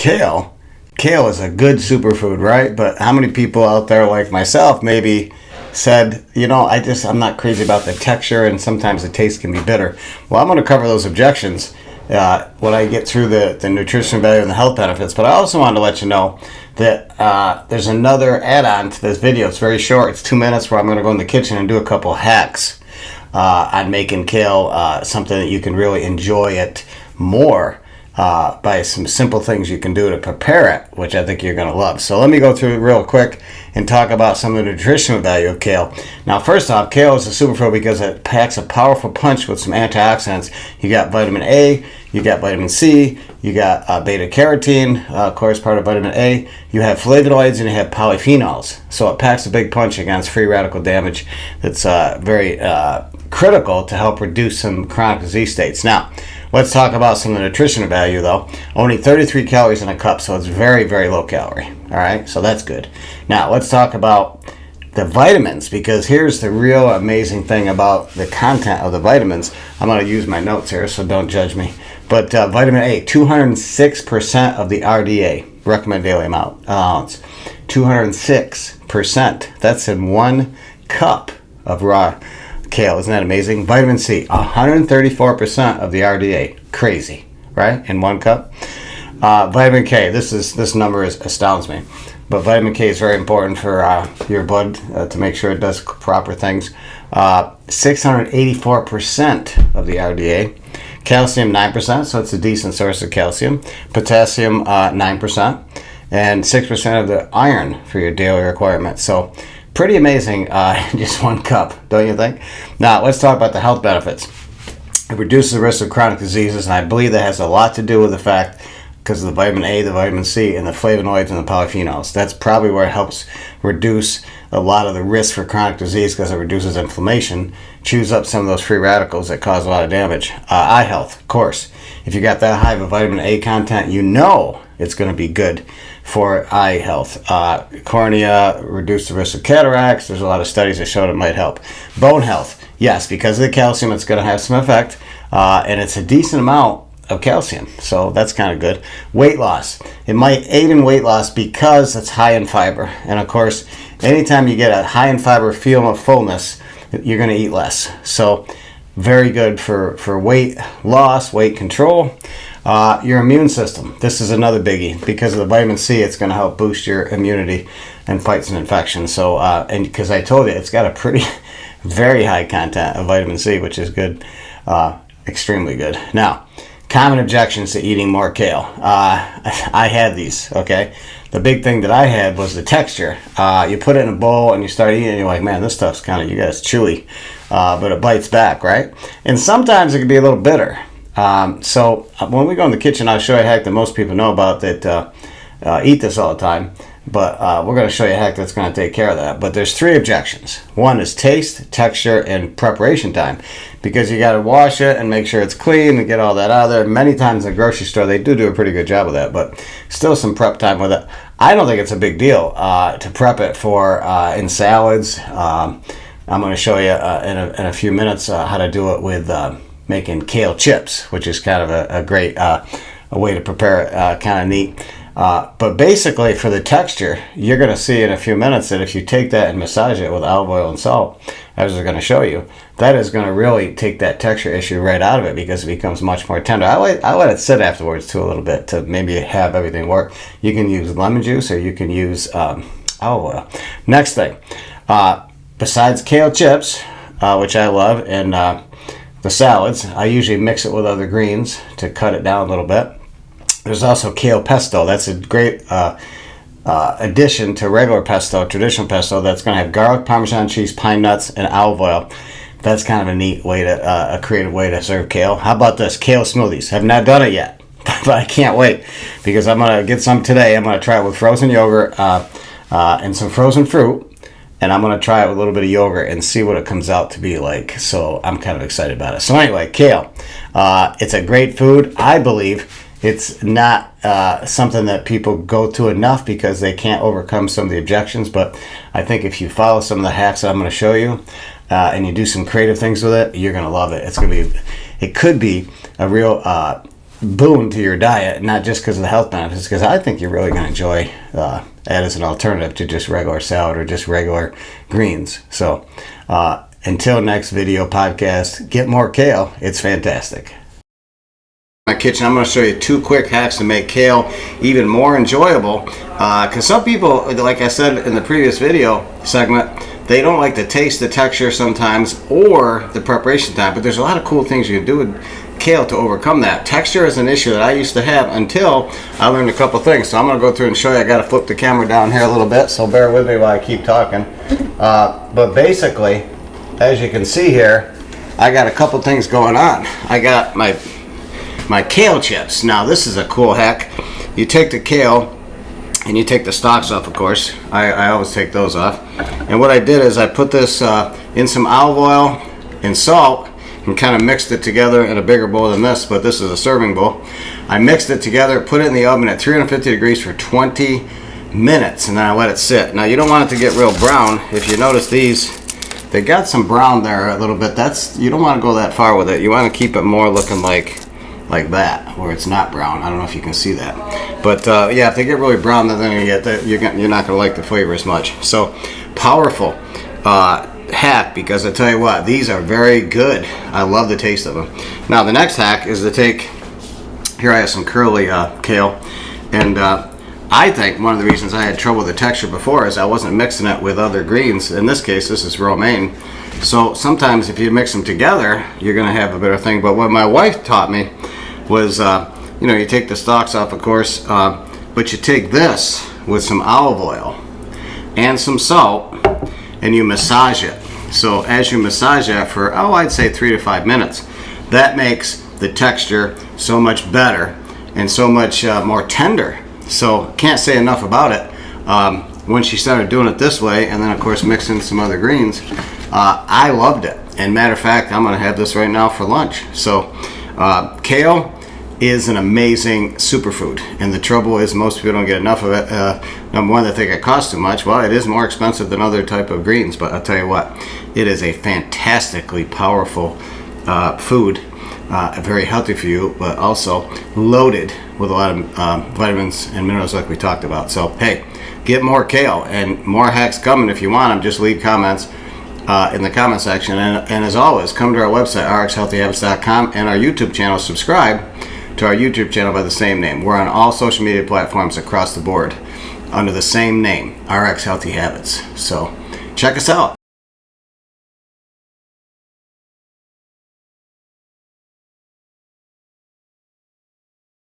Kale. Kale is a good superfood, right? But how many people out there like myself maybe said, I'm not crazy about the texture and sometimes the taste can be bitter. Well, I'm going to cover those objections when I get through the nutrition value and the health benefits. But I also wanted to let you know that there's another add-on to this video. It's very short. It's 2 minutes where I'm going to go in the kitchen and do a couple hacks on making kale something that you can really enjoy it more by some simple things you can do to prepare it, which I think you're going to love. So let me go through it real quick and talk about some of the nutritional value of kale. Now, first off, kale is a superfood because it packs a powerful punch with some antioxidants. You got vitamin A, you got vitamin C, you got beta carotene, of course, part of vitamin A. You have flavonoids and you have polyphenols. So it packs a big punch against free radical damage that's very critical to help reduce some chronic disease states. Now, let's talk about some of the nutritional value, though. Only 33 calories in a cup, so it's very, very low calorie. All right, so that's good. Now, let's talk about the vitamins, because here's the real amazing thing about the content of the vitamins. I'm going to use my notes here, so don't judge me. But vitamin A, 206% of the RDA, recommended daily allowance. 206%. That's in 1 cup of raw kale. Isn't that amazing? Vitamin C, 134% of the RDA. Crazy, right? In 1 cup. Vitamin K, this number astounds me. But vitamin K is very important for your blood to make sure it does proper things. 684% of the RDA. Calcium, 9%, so it's a decent source of calcium. Potassium, 9%. And 6% of the iron for your daily requirements. So pretty amazing, just 1 cup, don't you think? Now, let's talk about the health benefits. It reduces the risk of chronic diseases, and I believe that has a lot to do with the fact because of the vitamin A, the vitamin C, and the flavonoids and the polyphenols. That's probably where it helps reduce a lot of the risk for chronic disease because it reduces inflammation, chews up some of those free radicals that cause a lot of damage. Eye health, of course. If you got that high of a vitamin A content, you know it's going to be good for eye health. Cornea, reduce the risk of cataracts. There's a lot of studies that show it might help. Bone health, yes, because of the calcium, it's going to have some effect, and it's a decent amount of calcium, so that's kind of good. Weight loss, it might aid in weight loss because it's high in fiber, and of course, anytime you get a high in fiber feeling of fullness, you're going to eat less. So very good for weight loss, weight control. Your immune system, this is another biggie. Because of the vitamin C, it's going to help boost your immunity and fight some infections. So, and because I told you, it's got a pretty, very high content of vitamin C, which is good, extremely good. Now, common objections to eating more kale. I had these, okay? The big thing that I had was the texture. You put it in a bowl and you start eating, and you're like, man, this stuff's kind of, you guys, chewy, but it bites back, right? And sometimes it can be a little bitter. So when we go in the kitchen, I'll show you a hack that most people know about that eat this all the time. But we're going to show you a hack that's going to take care of that. But there's 3 objections. One is taste, texture, and preparation time. Because you got to wash it and make sure it's clean and get all that out of there. Many times in the grocery store, they do a pretty good job of that. But still some prep time with it. I don't think it's a big deal to prep it for in salads. I'm going to show you in a few minutes how to do it with making kale chips, which is kind of a great a way to prepare it, kind of neat. But basically for the texture, you're going to see in a few minutes that if you take that and massage it with olive oil and salt, as we're going to show you, that is going to really take that texture issue right out of it because it becomes much more tender. I let it sit afterwards too a little bit to maybe have everything work. You can use lemon juice or you can use olive oil. Next thing, besides kale chips, which I love, and the salads, I usually mix it with other greens to cut it down a little bit. There's also kale pesto. That's a great addition to regular pesto, traditional pesto. That's going to have garlic, Parmesan cheese, pine nuts, and olive oil. That's kind of a neat way to, a creative way to serve kale. How about this? Kale smoothies. Have not done it yet, but I can't wait because I'm going to get some today. I'm going to try it with frozen yogurt and some frozen fruit. And I'm going to try it with a little bit of yogurt and see what it comes out to be like. So I'm kind of excited about it. So anyway, kale. It's a great food. I believe it's not something that people go to enough because they can't overcome some of the objections. But I think if you follow some of the hacks that I'm going to show you and you do some creative things with it, you're going to love it. It's going to be, it could be a real boon to your diet, not just because of the health benefits, because I think you're really going to enjoy that as an alternative to just regular salad or just regular greens. So until next video podcast, get more kale. It's fantastic. My kitchen, I'm going to show you 2 quick hacks to make kale even more enjoyable, because some people, like I said in the previous video segment, they don't like the taste, the texture sometimes, or the preparation time, but there's a lot of cool things you can do with kale to overcome that. Texture is an issue that I used to have until I learned a couple things. So I'm going to go through and show you. I got to flip the camera down here a little bit, so bear with me while I keep talking. But basically, as you can see here, I got a couple things going on. I got my kale chips. Now this is a cool hack. You take the kale and you take the stalks off, of course. I always take those off. And what I did is I put this in some olive oil and salt and kind of mixed it together in a bigger bowl than this, but this is a serving bowl. I mixed it together, put it in the oven at 350 degrees for 20 minutes, and then I let it sit. Now you don't want it to get real brown. If you notice these, they got some brown there a little bit. You don't want to go that far with it. You want to keep it more looking like that, where it's not brown. I don't know if you can see that, but yeah, if they get really brown, then you're not going to like the flavor as much. So powerful hack, because I tell you what, these are very good. I love the taste of them. Now the next hack is to take, here I have some curly kale, and I think one of the reasons I had trouble with the texture before is I wasn't mixing it with other greens. In this case, this is romaine. So sometimes if you mix them together, you're going to have a better thing. But what my wife taught me was, you take the stalks off, of course, but you take this with some olive oil and some salt, and you massage it. So as you massage that for, I'd say 3 to 5 minutes, that makes the texture so much better and so much more tender. So can't say enough about it. When she started doing it this way, and then of course mixing some other greens, I loved it. And matter of fact, I'm going to have this right now for lunch. So kale is an amazing superfood, and the trouble is most people don't get enough of it. Number one, they think it costs too much. Well, it is more expensive than other type of greens, but I'll tell you what, it is a fantastically powerful food, very healthy for you, but also loaded with a lot of vitamins and minerals like we talked about. So hey, get more kale, and more hacks coming. If you want them, just leave comments in the comment section, and as always, come to our website, Rxhealthyhabits.com, and our YouTube channel. Subscribe to our YouTube channel by the same name. We're on all social media platforms across the board under the same name, RX Healthy Habits. So check us out.